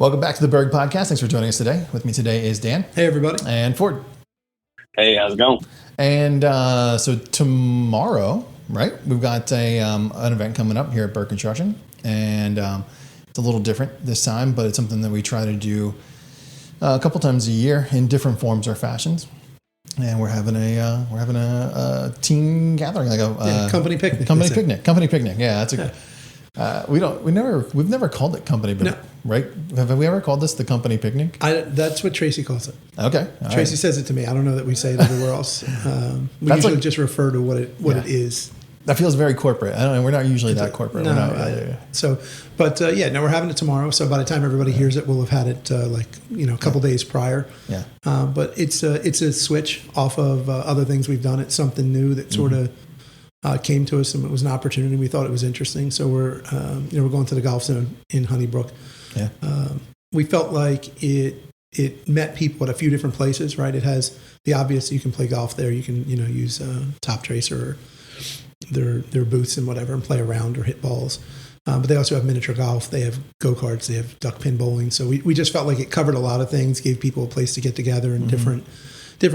Welcome back to the Berg Podcast. Thanks for joining us today. With me today is Dan. Hey, everybody. And Ford. Hey, how's it going? And so tomorrow, right, we've got an event coming up here at Berg Construction. And it's a little different this time, but it's something that we try to do a couple times a year in different forms or fashions. And we're having a team gathering, like a company picnic. Company picnic. Yeah, that's a. We've never called it company, but no. Right? Have we ever called this the company picnic? That's what Tracy calls it. Okay, Tracy says it to me. I don't know that we say it everywhere else. We usually just refer to what it is. That feels very corporate. I don't know. We're not usually that corporate. No, we're having it tomorrow. So by the time everybody hears it, we'll have had it a couple days prior. Yeah. But it's a switch off of other things we've done. It's something new that sort of came to us, and it was an opportunity. We thought it was interesting. So we're going to the Golf Zone in Honeybrook. Yeah. We felt like it met people at a few different places. Right. It has the obvious. You can play golf there. You can use Top Tracer or their booths and whatever and play around or hit balls. But they also have miniature golf. They have go-karts. They have duck pin bowling. So we just felt like it covered a lot of things, gave people a place to get together, and different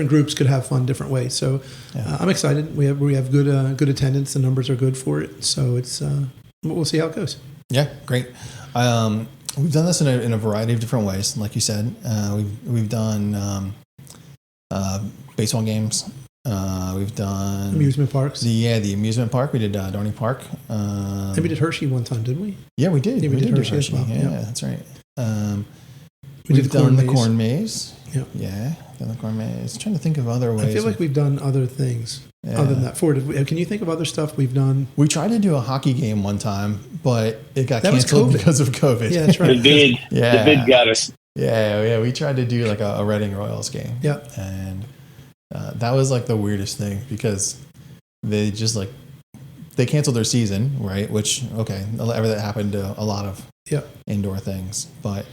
groups could have fun different ways. So I'm excited. We have good attendance. The numbers are good for it. So it's we'll see how it goes. Yeah, great. We've done this in a variety of different ways. Like you said, we've done baseball games. We've done amusement parks. The amusement park. We did Dorney Park. And we did Hershey one time, didn't we? Yeah, we did. Yeah, we did Hershey as well. Yeah, that's right. We've done the corn maze. Yep. Yeah, done the corn maze. Trying to think of other ways. I feel like we've done other things other than that. Ford, can you think of other stuff we've done? We tried to do a hockey game one time, but it got canceled because of COVID. Yeah, that's right. The vid got us. Yeah. We tried to do like a Reading Royals game. Yeah. And that was like the weirdest thing because they just they canceled their season, right? Which, okay, that happened to a lot of indoor things. But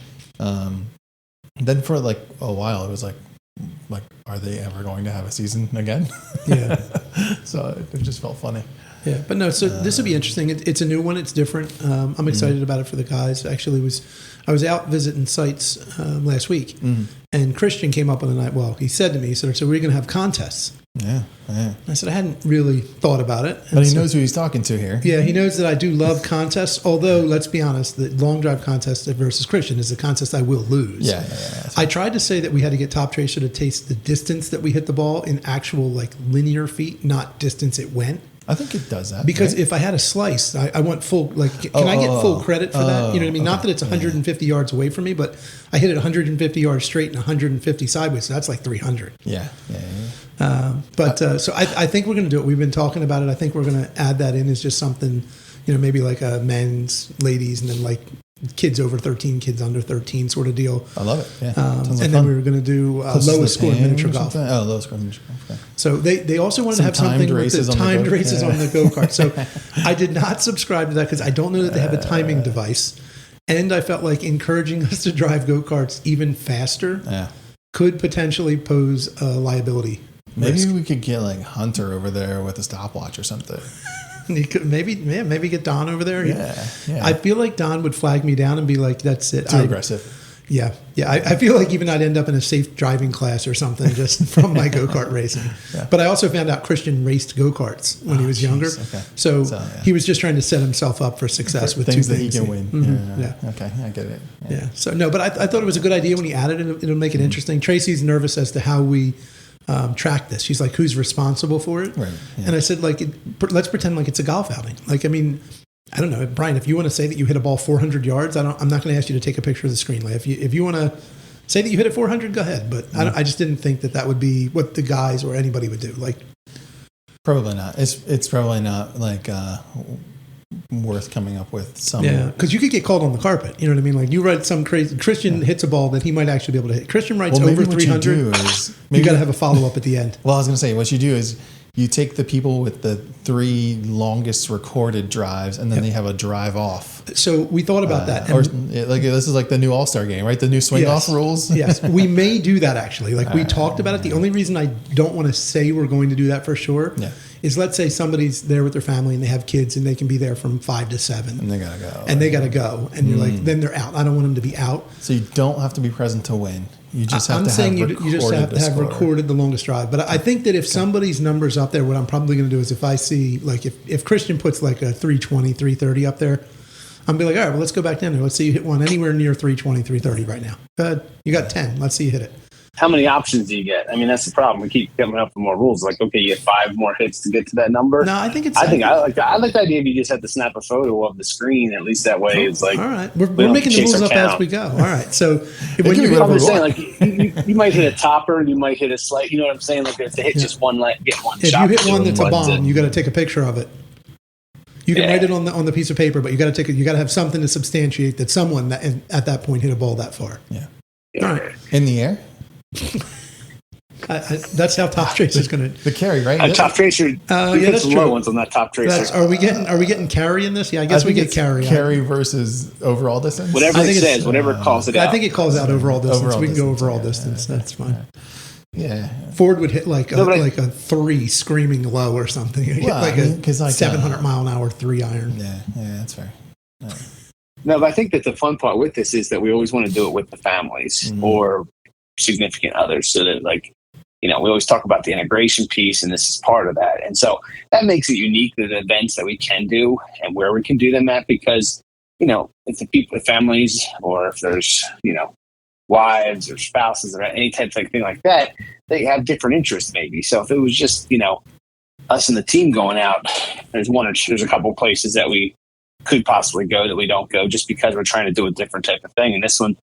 then for like a while, it was like, are they ever going to have a season again? Yeah. So it just felt funny. Yeah, but no, so this will be interesting. It's a new one. It's different. I'm excited about it for the guys. Actually, I was out visiting sites last week, and Christian came up on the night. Well, he said to me, so we're going to have contests. Yeah. I said, I hadn't really thought about it. But he knows who he's talking to here. Yeah, he knows that I do love contests, although, let's be honest, the long drive contest versus Christian is a contest I will lose. Yeah. I tried to say that we had to get Top Tracer to taste the distance that we hit the ball in actual linear feet, not distance it went. I think it does that. Because right? if I had a slice, I want full, can I get full credit for that? You know what I mean? Okay. Not that it's 150 yards away from me, but I hit it 150 yards straight and 150 sideways, so that's like 300. Yeah. So I think we're going to do it. We've been talking about it. I think we're going to add that in as just something, maybe like a men's, ladies, and then kids over 13, kids under 13 sort of deal. I love it. Yeah. Then we were going to do lowest score miniature golf. Oh, lowest score miniature golf. Okay. So they also wanted to have something with the timed races on the go-kart. So I did not subscribe to that because I don't know that they have a timing device. And I felt like encouraging us to drive go-karts even faster could potentially pose a liability Maybe risk. we could get Hunter over there with a stopwatch or something. You could maybe get Don over there. Yeah. I feel like Don would flag me down and be like, "That's it." Too aggressive. Yeah. I feel like even I'd end up in a safe driving class or something just from my go-kart racing. Yeah. But I also found out Christian raced go-karts when he was younger. Okay. So he was just trying to set himself up for success with things two that things he can win. Mm-hmm. Yeah. Okay, I get it. Yeah. So no, but I thought it was a good idea when he added it. It'll make it interesting. Tracy's nervous as to how we track this. She's like, who's responsible for it? Right. Yeah. And I said, let's pretend like it's a golf outing. I don't know, Brian, if you want to say that you hit a ball 400 yards, I'm not going to ask you to take a picture of the screen. If you want to say that you hit it 400, go ahead. But I just didn't think that would be what the guys or anybody would do. Probably not. It's probably not worth coming up with some. Yeah, because you could get called on the carpet. You know what I mean? You write some crazy. Christian hits a ball that he might actually be able to hit. Christian writes over 300. You got to have a follow up at the end. Well, I was going to say what you do is you take the people with the 3 longest recorded drives, and then they have a drive off. So we thought about that. This is like the new All-Star game, right? The new swing off rules. Yes, we may do that actually. We talked about it. The only reason I don't want to say we're going to do that for sure is, let's say somebody's there with their family and they have kids and they can be there from 5 to 7. And they gotta go. And they got to go. And you're like, then they're out. I don't want them to be out. So you don't have to be present to win. You just have I'm to saying have you just have to have recorded the longest drive. But I think that if somebody's number's up there, what I'm probably going to do is if I see, like, if Christian puts like a 320, 330 up there, I'm be like, all right, well, let's go back down there. Let's see you hit one anywhere near 320, 330 right now. Go ahead. You got 10. Let's see you hit it. How many options do you get? I mean, that's the problem. We keep coming up with more rules. Like, okay, you get 5 more hits to get to that number. No, I think it's. I like the idea of you just have to snap a photo of the screen. At least that way, it's like, all right, we're making the rules up as we go. All right, so when I'm just saying, like, you might hit a topper, you might hit a slight. You know what I'm saying? Like, if they hit just one, get one. If you hit one that's a bomb, you got to take a picture of it. You can write it on the piece of paper, but you got to have something to substantiate that someone that at that point hit a ball that far. Yeah. All right. In the air. That's how Top Tracer is going to the carry, right? Top Tracer. Yeah, that's true. Low ones on that Top Tracer. Are we getting carry in this? Yeah, I guess we get carry. Carry versus overall distance. Whatever it says, whatever it calls it out. I think it calls out overall distance. We can go overall distance. That's fine. Yeah. Ford would hit like a 3 screaming low or something. Well, like a 700 mile an hour 3 iron. Yeah, that's fair. Yeah. No, but I think that the fun part with this is that we always want to do it with the families or significant others, so that, like, we always talk about the integration piece, and this is part of that. And so that makes it unique to the events that we can do and where we can do them at, because, if the people, the families, or if there's, wives or spouses or any type of thing like that, they have different interests maybe. So if it was just, us and the team going out, there's a couple of places that we could possibly go that we don't go just because we're trying to do a different type of thing. And this one,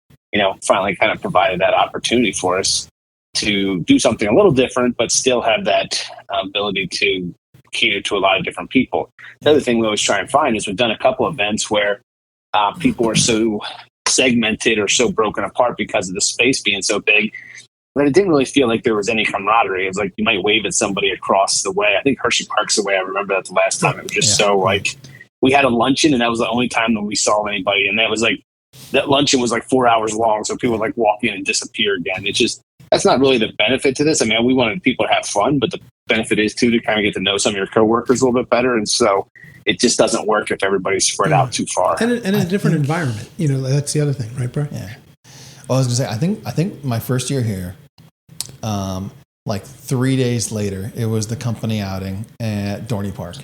finally kind of provided that opportunity for us to do something a little different, but still have that ability to cater to a lot of different people. The other thing we always try and find is we've done a couple events where people are so segmented or so broken apart because of the space being so big that it didn't really feel like there was any camaraderie. It was like you might wave at somebody across the way. I think Hershey Park's the way. I remember that the last time. It was just so like, we had a luncheon, and that was the only time that we saw anybody. And that was like, that luncheon was like 4 hours long. So people would like walk in and disappear again. It's just, that's not really the benefit to this. I mean, we wanted people to have fun, but the benefit is too to kind of get to know some of your coworkers a little bit better. And so it just doesn't work if everybody's spread out too far. And in a different environment, that's the other thing, right, bro? Yeah. Well, I was gonna say, I think my first year here, like 3 days later, it was the company outing at Dorney Park.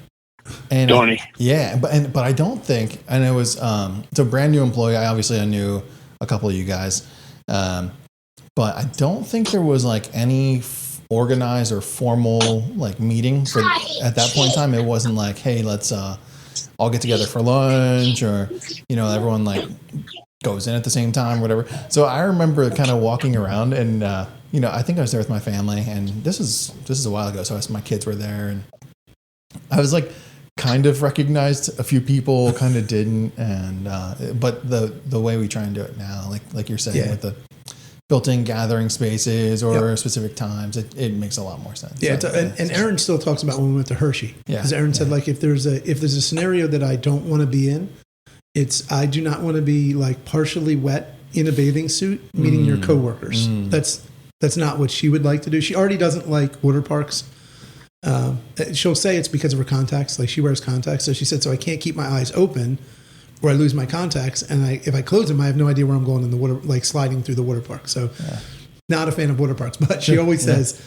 And Dorney. But I don't think, and it was it's a brand new employee. I knew a couple of you guys, but I don't think there was like any organized or formal like meeting at that point in time. It wasn't like, hey, let's all get together for lunch, or everyone like goes in at the same time, whatever. So I remember kind of walking around, and I think I was there with my family, and this is a while ago. So my kids were there, and I was like, kind of recognized a few people, kind of didn't, and but the way we try and do it now, like you're saying, with the built-in gathering spaces or specific times, it makes a lot more sense. Yeah, and Aaron still talks about when we went to Hershey, because Aaron said, like, if there's a scenario that I don't want to be in, I do not want to be like partially wet in a bathing suit meeting your coworkers. That's not what she would like to do. She already doesn't like water parks. She'll say it's because of her contacts. Like, she wears contacts. So she said, so I can't keep my eyes open or I lose my contacts. And if I close them, I have no idea where I'm going in the water, like sliding through the water park. So not a fan of water parks, but she always says,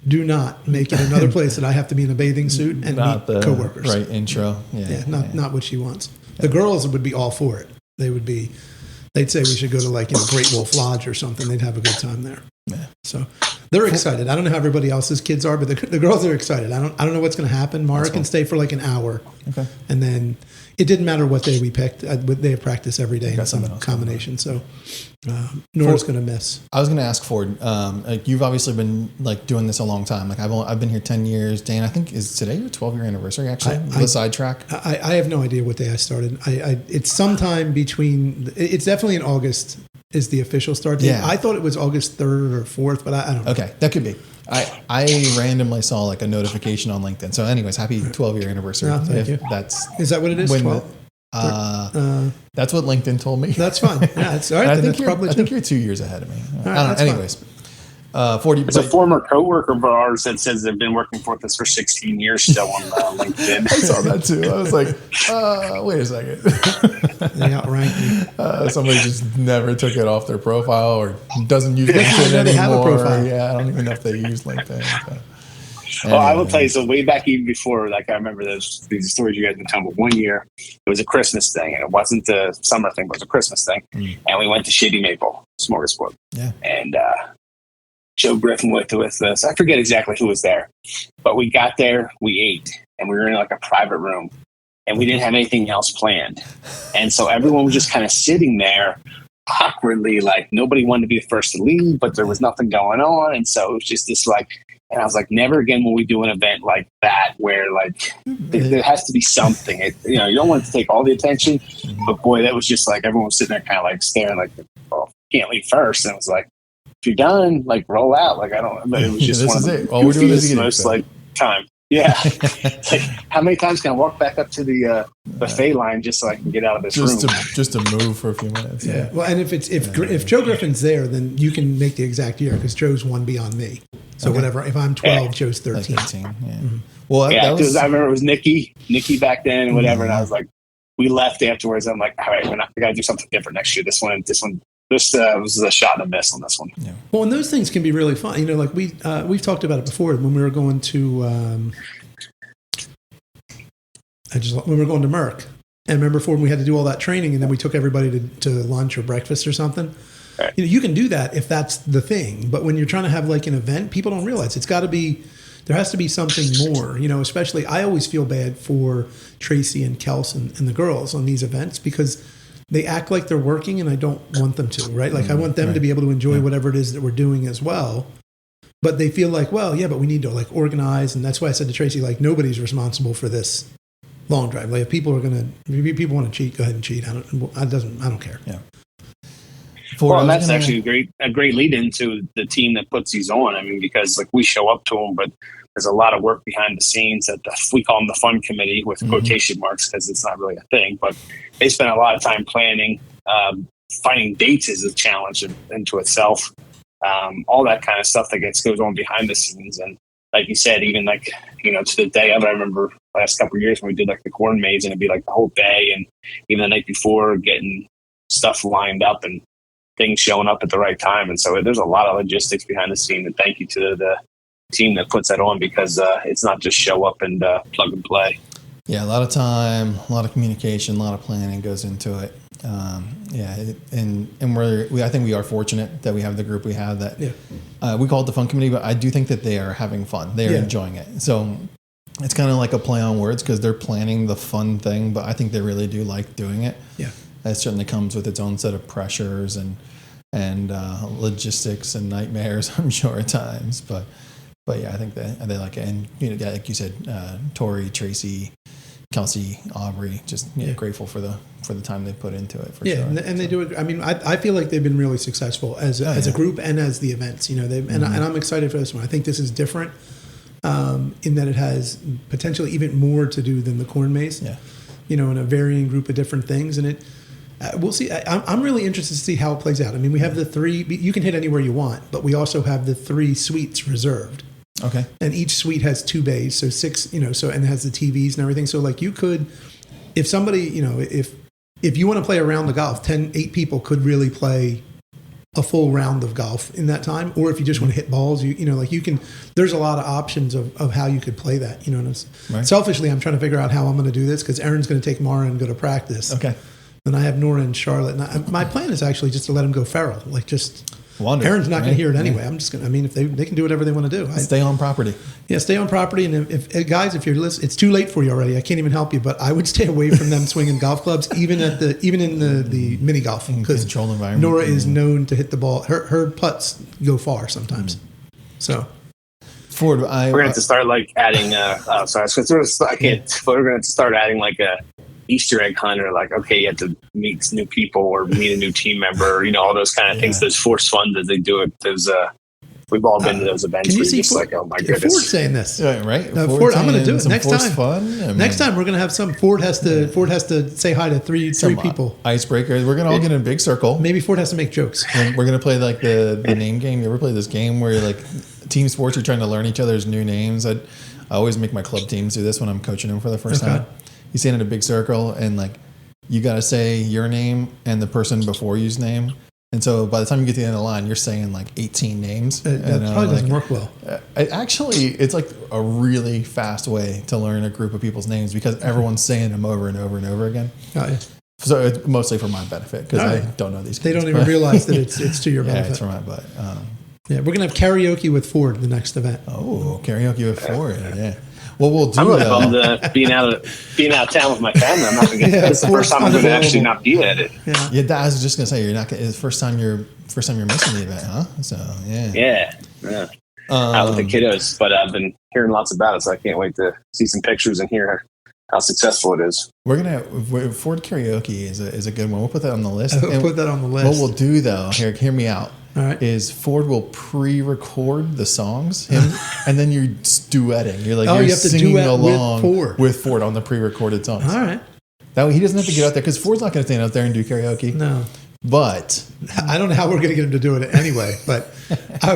do not make it another place that I have to be in a bathing suit and not meet coworkers. Right intro. Not what she wants. The girls would be all for it. They'd say we should go to like Great Wolf Lodge or something. They'd have a good time there. Yeah. So they're excited. I don't know how everybody else's kids are, but the girls are excited. I don't know what's going to happen. Mara can stay for like an hour. Okay. And then it didn't matter what day we picked. They have practice every day in some combination. So Nora's going to miss. I was going to ask Ford, like, you've obviously been like doing this a long time. Like I've been here 10 years. Dan, I think, is today your 12-year anniversary actually? The sidetrack? I have no idea what day I started. It's sometime between, it's definitely in August is the official start date. Yeah. I thought it was August 3rd or 4th, but I don't know. Okay, that could be. I randomly saw like a notification on LinkedIn. So anyways, happy 12-year anniversary. Oh, thank you. Is that what it is? 12? That's what LinkedIn told me. That's fine. Yeah, it's all right. I think you're 2 years ahead of me. Anyways, 40. There's a former coworker of ours that says they've been working for us for 16 years still on LinkedIn. I saw that too. I was like, wait a second. They outrank me. Somebody just never took it off their profile or doesn't use LinkedIn know anymore. they have a profile. Yeah, I don't even know if they use LinkedIn. So. Well, I will tell you, so way back even before, like I remember these stories you guys been telling, but one year it was a Christmas thing, and it wasn't a summer thing, it was a Christmas thing. And we went to Shady Maple Smorgasbord. Yeah. And Joe Griffin with us. I forget exactly who was there, but we got there, we ate, and we were in like a private room, and we didn't have anything else planned. And so everyone was just kind of sitting there awkwardly, like nobody wanted to be the first to leave, but there was nothing going on. And so it was just this like, and I was like, never again will we do an event like that where like there has to be something. You don't want it to take all the attention, but boy, that was just like everyone was sitting there kind of like staring like, oh, can't leave first. And it was like, if you're done, like roll out. Like I don't. But it was just one of the all we're doing is most like time. Yeah. Like, how many times can I walk back up to the buffet line just so I can get out of this room? Just to move for a few minutes. Yeah. Well, and if Joe Griffin's there, then you can make the exact year because Joe's one beyond me. So whatever. If I'm 12, Joe's 13. Like 13. Yeah. Mm-hmm. Well, yeah. Because I remember it was Nikki back then and whatever, and I was like, we left afterwards. I'm like, all right, we got to do something different next year. This was a shot and a miss on this one. Yeah. Well, and those things can be really fun. Like we've talked about it before when we were going to when we were going to Merck. And remember before when we had to do all that training and then we took everybody to lunch or breakfast or something. Right. You can do that if that's the thing. But when you're trying to have like an event, people don't realize there has to be something more, especially I always feel bad for Tracy and Kels and the girls on these events because they act like they're working and I don't want them to, right? Like I want them to be able to enjoy whatever it is that we're doing as well. But they feel like, well, yeah, but we need to like organize. And that's why I said to Tracy, like nobody's responsible for this long drive. Like if people want to cheat, go ahead and cheat. I don't care. Yeah. Well, and that's actually a great lead into the team that puts these on. I mean, because like we show up to them, but there's a lot of work behind the scenes that we call them the fun committee with quotation marks because it's not really a thing, but they spend a lot of time planning. Finding dates is a challenge into itself. All that kind of stuff that goes on behind the scenes. And like you said, even like, to the day of, I remember last couple of years when we did like the corn maze and it'd be like the whole day and even the night before getting stuff lined up and things showing up at the right time. And so there's a lot of logistics behind the scene. And thank you to the team that puts that on because it's not just show up and plug and play. Yeah, a lot of time, a lot of communication, a lot of planning goes into it. I think we are fortunate that we have the group we have that we call it the fun committee, but I do think that they are having fun. They are enjoying it. So it's kind of like a play on words because they're planning the fun thing, but I think they really do like doing it. Yeah. It certainly comes with its own set of pressures and logistics and nightmares, I'm sure at times, but yeah, I think they like it. And like you said, Tori, Tracy, Kelsey, Aubrey, just grateful for the time they put into it. For sure. And they do it. I mean, I feel like they've been really successful as a group and as the events. And I'm excited for this one. I think this is different in that it has potentially even more to do than the corn maze. Yeah. In a varying group of different things, and it. We'll see. I'm really interested to see how it plays out. I mean, we have the 3. You can hit anywhere you want, but we also have the 3 suites reserved. Okay. And each suite has 2 bays, so 6. And it has the TVs and everything. So like you could, if somebody, if you want to play a round of golf, 8 people could really play a full round of golf in that time. Or if you just want to hit balls, you can. There's a lot of options of how you could play that. Selfishly, I'm trying to figure out how I'm going to do this because Aaron's going to take Mara and go to practice. Okay. And I have Nora and Charlotte. And my plan is actually just to let them go feral. Like just Aaron's not going to hear it anyway. I'm just going to, if they can do whatever they want to do. Stay on property. Yeah, stay on property. And if guys, if you're listening, it's too late for you already. I can't even help you, but I would stay away from them swinging golf clubs, even in the mini golf. Because control environment. Nora is known to hit the ball. Her putts go far sometimes. So. Ford, we're going to have to start like adding, we're going to start adding like a Easter egg hunt or like, okay, you have to meet new people or meet a new team member, all those kind of things, those forced fun that they do it. Those we've all been to those events Can where you you're see just Ford, like, oh my Ford goodness. saying this? Yeah, right. No, Ford, I'm going to do it some next Ford's time. Fun. I mean, Next time we're going to have some. Ford has to say hi to three people. Icebreakers. We're gonna all get in a big circle. Maybe Ford has to make jokes. And we're gonna play like the name game. You ever play this game where you're like team sports? You're trying to learn each other's new names. I always make my club teams do this when I'm coaching them for the first time. You stand in a big circle and like you gotta say your name and the person before you's name. And so by the time you get to the end of the line, you're saying like 18 names. That probably doesn't work well. It's like a really fast way to learn a group of people's names because everyone's saying them over and over and over again. Oh, yeah. So it's mostly for my benefit because I don't know these. They kids, don't even realize that it's to your benefit. Yeah, it's for my butt. Yeah, we're gonna have karaoke with Ford the next event. Oh, karaoke with Ford. Yeah. Well, we'll do. I'm really bummed being out of town with my family. I'm not gonna get. This is the first time I'm gonna actually not be at it. Yeah, I was just gonna say you're not. It's the first time you're missing the event, huh? So yeah. Yeah. Out with the kiddos, but I've been hearing lots about it, so I can't wait to see some pictures and hear how successful it is. We're gonna Ford karaoke is a good one. We'll put that on the list. I'll put that on the list. What we'll do though, hear me out. All right. Is Ford will pre-record the songs, and then you're duetting. You're like you have to singing duet along with Ford on the pre-recorded songs. All right. That way he doesn't have to get out there because Ford's not going to stand out there and do karaoke. No. But I don't know how we're going to get him to do it anyway. But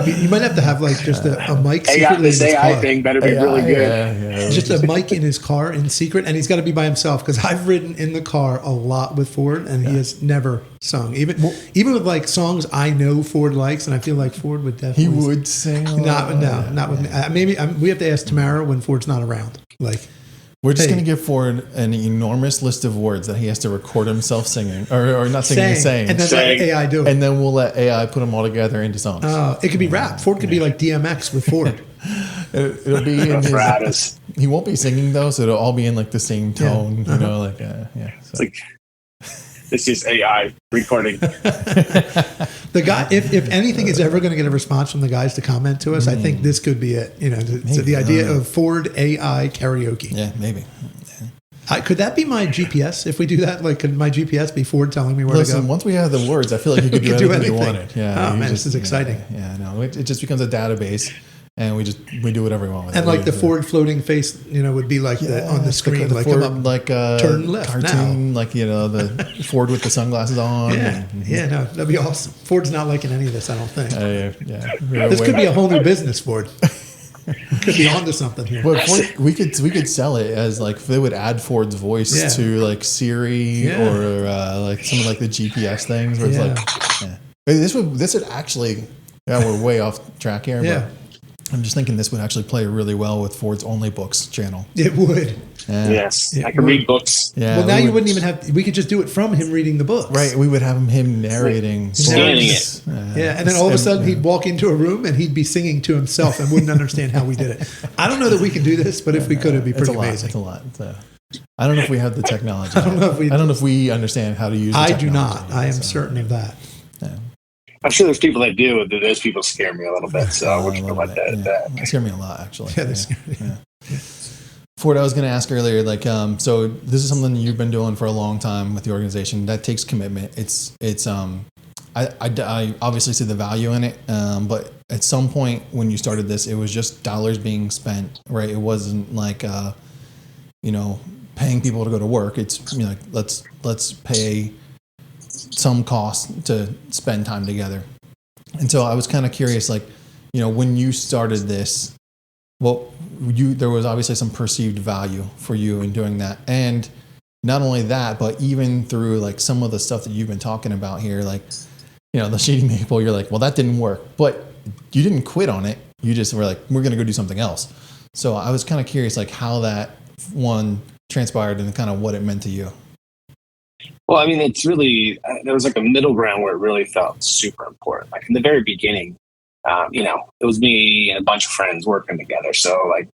you might have to have like just a mic secretly in this his AI car. thing better be really good. Yeah. Just a mic in his car in secret, and he's got to be by himself because I've ridden in the car a lot with Ford, and he has never sung. Even with like songs I know Ford likes, and I feel like Ford would definitely. He would sing. Not with me. Maybe we have to ask Tamara when Ford's not around. Like. We're just going to give Ford an enormous list of words that he has to record himself singing, or not singing, saying. And then let AI do it. And then we'll let AI put them all together into songs. It could be rap. Ford could be like DMX with Ford. It'll be in his, he won't be singing though, so it'll all be in like the same tone, you know, like So. It's like this is AI recording. The guy, if anything is ever going to get a response from the guys to comment to us, I think this could be it. You know, so the idea of Ford AI karaoke. Yeah, maybe. Could that be my GPS if we do that? Like, could my GPS be Ford telling me where to go? Once we have the words, I feel like you could do anything you wanted. Yeah. Oh man, this is exciting. Yeah, no, it just becomes a database. And we do whatever we want with it. And like the Ford floating face, you know, would be like on the screen, the like Ford, come up, like turn left cartoon, now. like the Ford with the sunglasses on. Yeah, no, that'd be awesome. Ford's not liking any of this, I don't think. This could be a whole new business, Ford. Could be onto something here. But Ford, we could sell it as like if they would add Ford's voice to like Siri or like some of like the GPS things where it's this would actually we're way off track here. Yeah. But I'm just thinking this would actually play really well with Ford's Only Books channel. It would. Yeah. Yes, I can read books. Yeah, well, now you wouldn't even have. We could just do it from him reading the books. Right. We would have him narrating, scanning it. And then all of a sudden he'd walk into a room and he'd be singing to himself and wouldn't understand how we did it. I don't know that we can do this, but if we could, it'd be pretty amazing. It's a lot. I don't know if we have the technology. I don't know if we understand how to use. I do not. I am certain of that. Yeah. I'm sure there's people that do. Those people scare me a little bit. So we're talking about that. They scare me a lot, actually. Yeah, they scare me. Ford, I was going to ask earlier, like, so this is something you've been doing for a long time with the organization. That takes commitment. I obviously see the value in it, but at some point when you started this, it was just dollars being spent, right? It wasn't like, paying people to go to work. It's like let's pay some cost to spend time together. And so I was kind of curious, like, when you started this, there was obviously some perceived value for you in doing that. And not only that, but even through like some of the stuff that you've been talking about here, like, the Shady Maple, you're like, well, that didn't work, but you didn't quit on it. You just were like, we're going to go do something else. So I was kind of curious, like how that one transpired and kind of what it meant to you. Well, I mean, it's really, there was like a middle ground where it really felt super important. Like in the very beginning, it was me and a bunch of friends working together. So like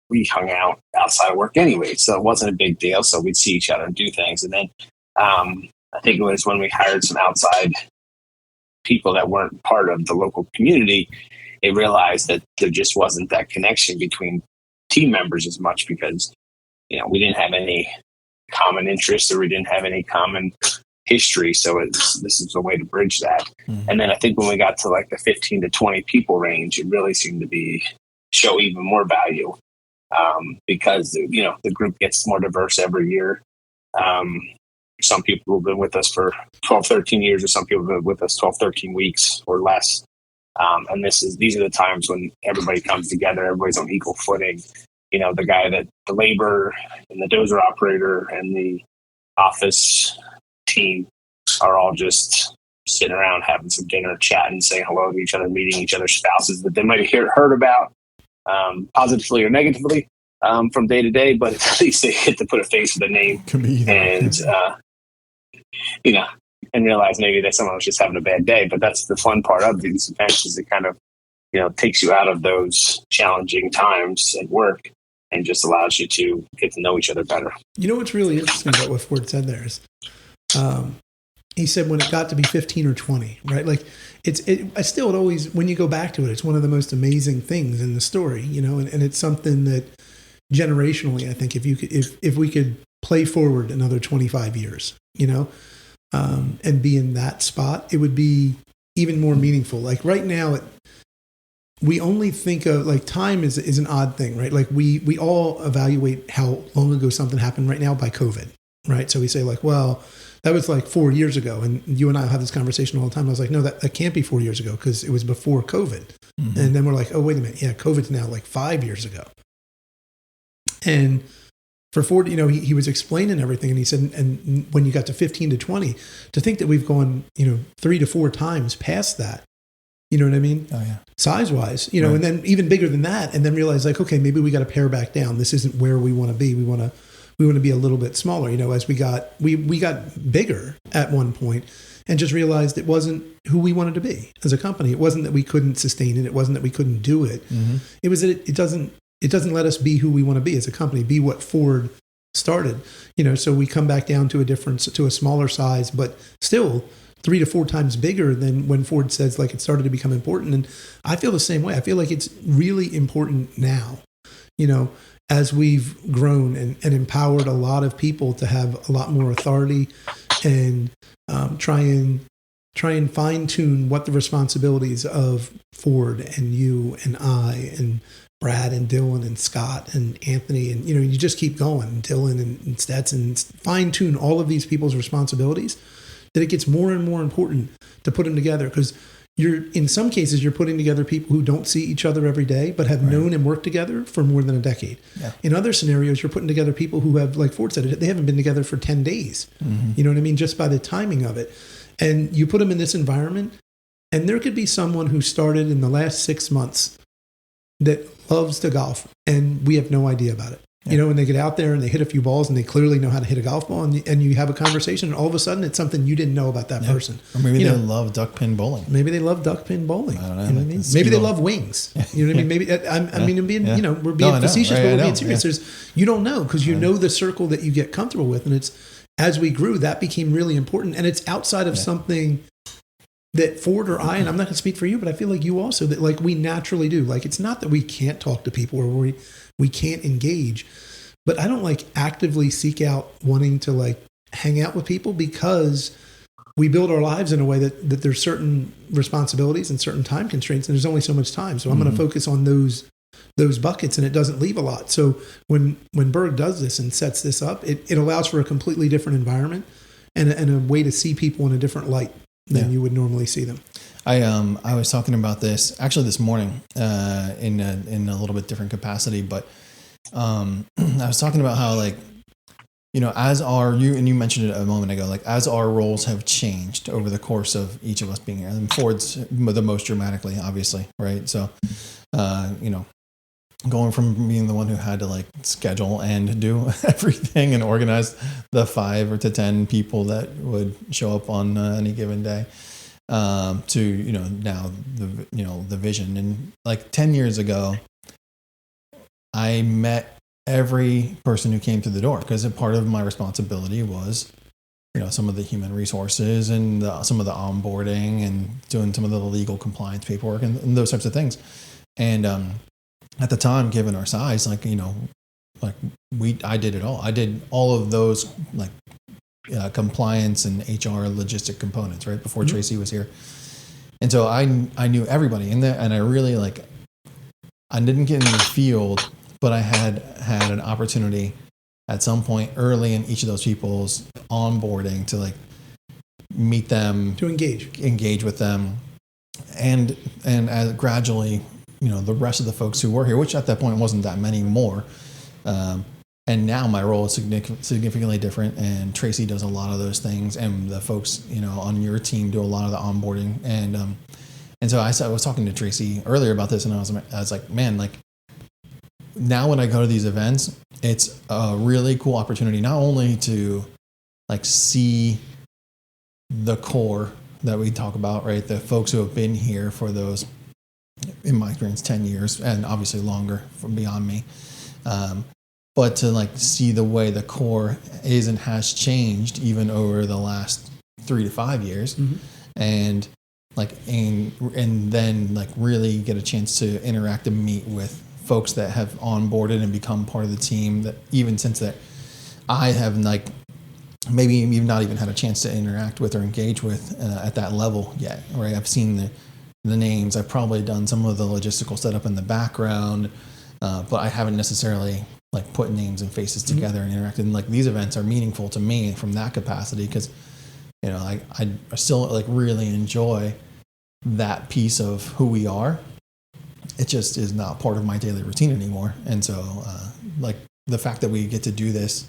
we hung out outside of work anyway. So it wasn't a big deal. So we'd see each other and do things. And then I think it was when we hired some outside people that weren't part of the local community, they realized that there just wasn't that connection between team members as much because, we didn't have any common interests or we didn't have any common history. So this is a way to bridge that. And then I think when we got to like the 15 to 20 people range, it really seemed to show even more value, because, you know, the group gets more diverse every year. Some people have been with us for 12, 13 years, or some people have been with us 12, 13 weeks or less. And these are the times when everybody comes together, everybody's on equal footing. You know, the labor and the dozer operator and the office team are all just sitting around having some dinner, chatting, saying hello to each other, meeting each other's spouses that they might have heard about, positively or negatively, from day to day, but at least they get to put a face with a name and, you know, and realize maybe that someone was just having a bad day. But that's the fun part of these events, is it kind of, you know, takes you out of those challenging times at work and just allows you to get to know each other better. You know what's really interesting about what Ford said there is, he said when it got to be 15 or 20, right? Like it always, when you go back to it, it's one of the most amazing things in the story, you know, and it's something that generationally, I think if we could play forward another 25 years, you know, and be in that spot, it would be even more meaningful. Like right now, we only think of, like, time is an odd thing, right? Like we all evaluate how long ago something happened right now by COVID, right? So we say like, well, that was like 4 years ago. And you and I have this conversation all the time. I was like, no, that can't be 4 years ago because it was before COVID. Mm-hmm. And then we're like, oh, wait a minute. Yeah, COVID's now like 5 years ago. And for Ford, you know, he was explaining everything, and he said, and when you got to 15 to 20, to think that we've gone, you know, 3 to 4 times past that, you know what I mean? Oh, yeah. Size-wise, you know, right. And then even bigger than that, and then realize like, okay, maybe we got to pare back down. This isn't where we want to be. We want to be a little bit smaller, you know, as we got bigger at one point and just realized it wasn't who we wanted to be as a company. It wasn't that we couldn't sustain it. It wasn't that we couldn't do it. Mm-hmm. It was that it doesn't let us be who we want to be as a company, be what Ford started, you know, so we come back down to a smaller size, but still 3 to 4 times bigger than when Ford says like it started to become important. And I feel the same way. I feel like it's really important now, you know, as we've grown and empowered a lot of people to have a lot more authority and try and fine tune what the responsibilities of Ford and you and I and Brad and Dylan and Scott and Anthony, and, you know, you just keep going, Dylan and Stetson, fine tune all of these people's responsibilities, that it gets more and more important to put them together, because in some cases you're putting together people who don't see each other every day but have known and worked together for more than a decade. Yeah. In other scenarios, you're putting together people who have, like Ford said, they haven't been together for 10 days. Mm-hmm. You know what I mean? Just by the timing of it. And you put them in this environment, and there could be someone who started in the last 6 months that loves to golf, and we have no idea about it. Yeah. You know, and they get out there and they hit a few balls and they clearly know how to hit a golf ball, and you have a conversation, and all of a sudden it's something you didn't know about that person. Or maybe they love duck pin bowling. Maybe they love duck pin bowling. I don't know. You know what I mean? Maybe they love wings. You know what I mean? Maybe I'm being you know, we're being facetious, but we're being serious. You don't know, because you know the circle that you get comfortable with, and it's, as we grew, that became really important, and it's outside of something that Ford or I, and I'm not going to speak for you, but I feel like you also, that like we naturally do. Like, it's not that we can't talk to people or we can't engage, but I don't like actively seek out wanting to like hang out with people, because we build our lives in a way that there's certain responsibilities and certain time constraints, and there's only so much time. So I'm going to focus on those buckets, and it doesn't leave a lot. So when Berg does this and sets this up, it allows for a completely different environment and a way to see people in a different light than you would normally see them. I was talking about this actually this morning in a little bit different capacity, but I was talking about how, like, you know, you mentioned it a moment ago, like as our roles have changed over the course of each of us being here, and Ford's the most dramatically, obviously, right? So, you know, going from being the one who had to like schedule and do everything and organize the 5 or to 10 people that would show up on any given day, to, you know, now the vision. And like 10 years ago, I met every person who came through the door, because a part of my responsibility was, you know, some of the human resources and some of the onboarding and doing some of the legal compliance paperwork and those types of things. And at the time, given our size, like, you know, like I did it all. I did all of those like compliance and HR logistic components, right? Before Tracy was here. And so I knew everybody in there, and I really I didn't get in the field, but I had an opportunity at some point early in each of those people's onboarding to meet them, to engage with them, and as gradually, the rest of the folks who were here, which at that point wasn't that many more. And now my role is significantly different, and Tracy does a lot of those things, and the folks, on your team do a lot of the onboarding. And so I was talking to Tracy earlier about this, and I was like, man, now when I go to these events, it's a really cool opportunity, not only to see the core that we talk about, right? The folks who have been here for those, in my experience, 10 years, and obviously longer from beyond me. But to see the way the core is and has changed even over the last 3 to 5 years, and then really get a chance to interact and meet with folks that have onboarded and become part of the team, that even since that I have maybe you've not even had a chance to interact with or engage with at that level yet, right? I've seen the names. I've probably done some of the logistical setup in the background, but I haven't necessarily put names and faces together and interacted. And these events are meaningful to me from that capacity, because I still really enjoy that piece of who we are. It just is not part of my daily routine anymore. And so the fact that we get to do this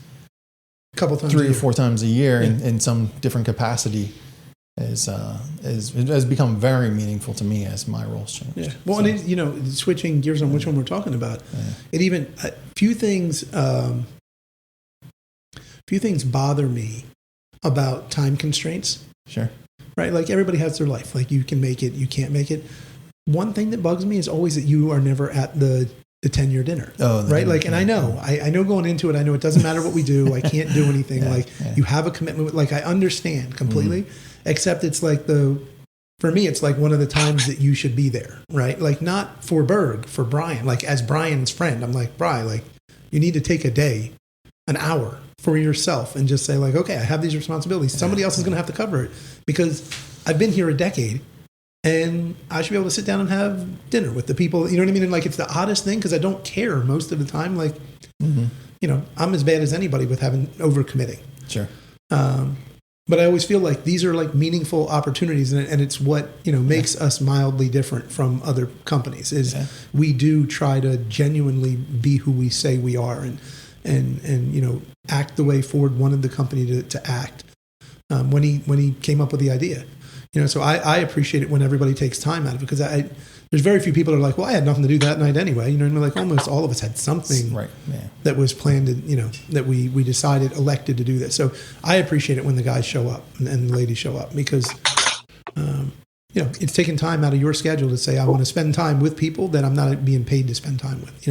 a couple times 3 or 4 times a year in some different capacity has become very meaningful to me as my roles change. Yeah. Well, so, and switching gears on which one we're talking about, it even few things bother me about time constraints. Sure. Right. Everybody has their life. You can make it, you can't make it. One thing that bugs me is always that you are never at the 10-year dinner. Oh, right. And I know going into it, I know it doesn't matter what we do. I can't do anything. You have a commitment. I understand completely, except it's for me, it's one of the times that you should be there. Right. Not for Berg, for Brian, as Brian's friend. I'm Brian, you need to take a day, an hour for yourself and just say okay, I have these responsibilities. Somebody else is going to have to cover it, because I've been here a decade. And I should be able to sit down and have dinner with the people, you know what I mean? And it's the oddest thing, because I don't care most of the time. I'm as bad as anybody with having overcommitting. Sure. But I always feel these are meaningful opportunities, and it's what makes us mildly different from other companies. Is we do try to genuinely be who we say we are, and act the way Ford wanted the company to act when he came up with the idea. So I appreciate it when everybody takes time out of it, because there's very few people that are well, I had nothing to do that night anyway. Almost all of us had something that was planned, that we decided, elected to do this. So I appreciate it when the guys show up and the ladies show up, because it's taking time out of your schedule to say, I want to spend time with people that I'm not being paid to spend time with.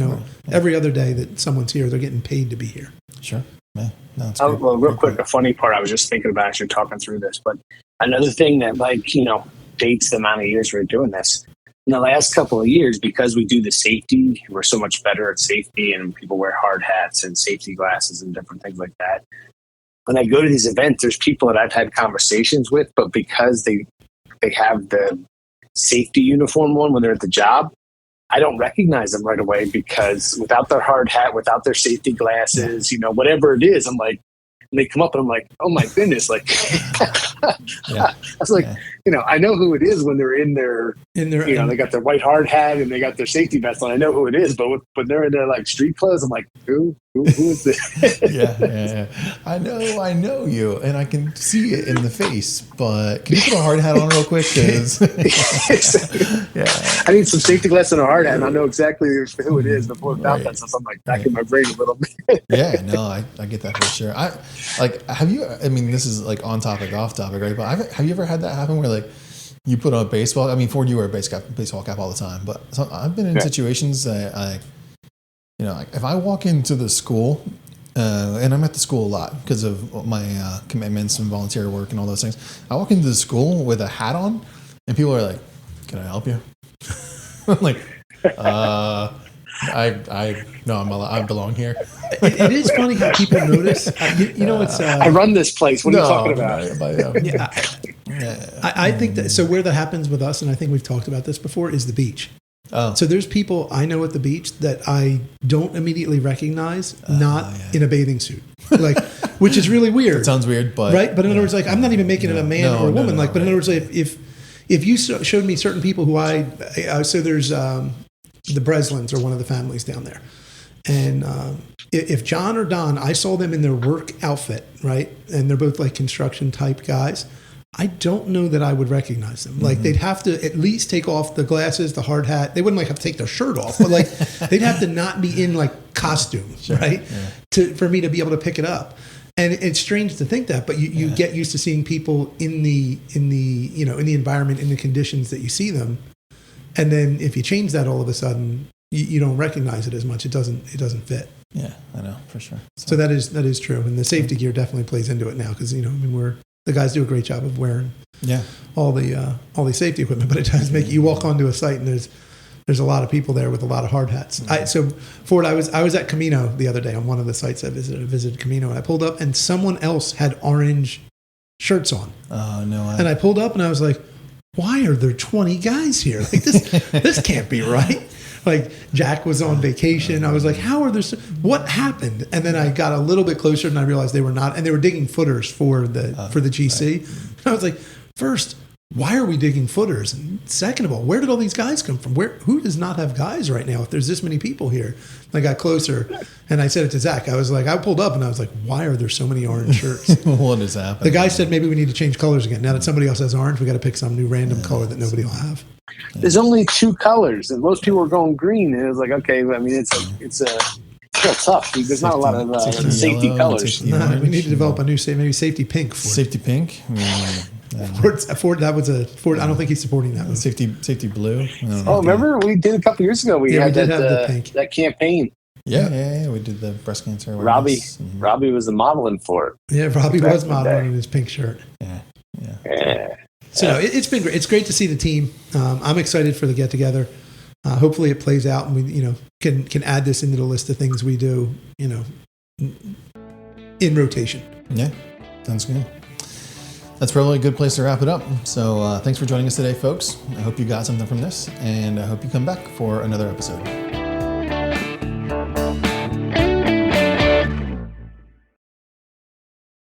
Every other day that someone's here, they're getting paid to be here. Sure. Yeah. No, well, real quick, a funny part I was just thinking about as you're talking through this, but another thing that dates the amount of years we're doing this. In the last couple of years, because we do the safety, we're so much better at safety, and people wear hard hats and safety glasses and different things like that. When I go to these events, there's people that I've had conversations with, but because they have the safety uniform on when they're at the job, I don't recognize them right away, because without their hard hat, without their safety glasses, whatever it is, I'm and they come up and I'm oh my goodness, I was I know who it is when they're in their they got their white hard hat and they got their safety vest on. I know who it is, but when they're in their street clothes, I'm who is this? yeah. I know you, and I can see it in the face, but can you put a hard hat on real quick? I need some safety glasses and a hard hat, and I know exactly who it is before without that. So I'm back in my brain a little bit. I get that for sure. Have you? I mean, this is on topic, off topic, right? But have you ever had that happen where you put on a baseball? I mean, Ford, you wear a baseball cap all the time, but I've been in situations that if I walk into the school, and I'm at the school a lot because of my commitments and volunteer work and all those things. I walk into the school with a hat on, and people are "Can I help you?" I'm No, I belong here. It is funny how people notice. You know, it's. I run this place. What are you talking about? Yeah, I think that. So where that happens with us, and I think we've talked about this before, is the beach. Oh. So there's people I know at the beach that I don't immediately recognize, not in a bathing suit, like, which is really weird. It sounds weird, but right. But in other words, like, I'm not even making it a man or a woman. But in other words, if you showed me certain people who so there's the Breslins are one of the families down there, and if John or Don, I saw them in their work outfit, right, and they're both like construction type guys. I don't know that I would recognize them. Like, they'd have to at least take off the glasses, the hard hat. They wouldn't like have to take their shirt off, but like they'd have to not be in like costume, right? Yeah. For me to be able to pick it up. And it's strange to think that, but you get used to seeing people in the environment, in the conditions that you see them. And then if you change that all of a sudden, you don't recognize it as much. It doesn't fit. Yeah, I know, for sure. So that is true. And the safety gear definitely plays into it now, because the guys do a great job of wearing all the safety equipment, but it does make you walk onto a site and there's a lot of people there with a lot of hard hats. So Ford, I was at Camino the other day on one of the sites I visited Camino, and I pulled up and someone else had orange shirts on. Oh no! And I pulled up and I was like, why are there 20 guys here? Like, this can't be right. Like, Jack was on vacation. I was like, how are there what happened? And then I got a little bit closer and I realized they were not, and they were digging footers for the GC. Right. And I was like, first, why are we digging footers? And second of all, where did all these guys come from? Who does not have guys right now if there's this many people here? And I got closer and I said it to Zach. I was like, I pulled up and I was like, why are there so many orange shirts? What is happening? The guy said maybe we need to change colors again. Now that somebody else has orange, we got to pick some new random color that nobody will have. There's only 2 colors, and most people are going green. And it was like, okay, I mean, it's real tough. There's not a lot of safety yellow, colors. No, we need to develop a new maybe safety pink. Safety pink. Ford, that was a Ford. I don't think he's supporting that one. Safety blue. Remember we did a couple years ago? We had the pink. That campaign. Yeah. We did the breast cancer awareness. Robbie was the modeling for it. Yeah, Robbie was modeling in his pink shirt. Yeah. So no, it's been great. It's great to see the team. I'm excited for the get together. Hopefully it plays out, and we can add this into the list of things we do. In rotation. Yeah, sounds good. That's probably a good place to wrap it up. So thanks for joining us today, folks. I hope you got something from this, and I hope you come back for another episode.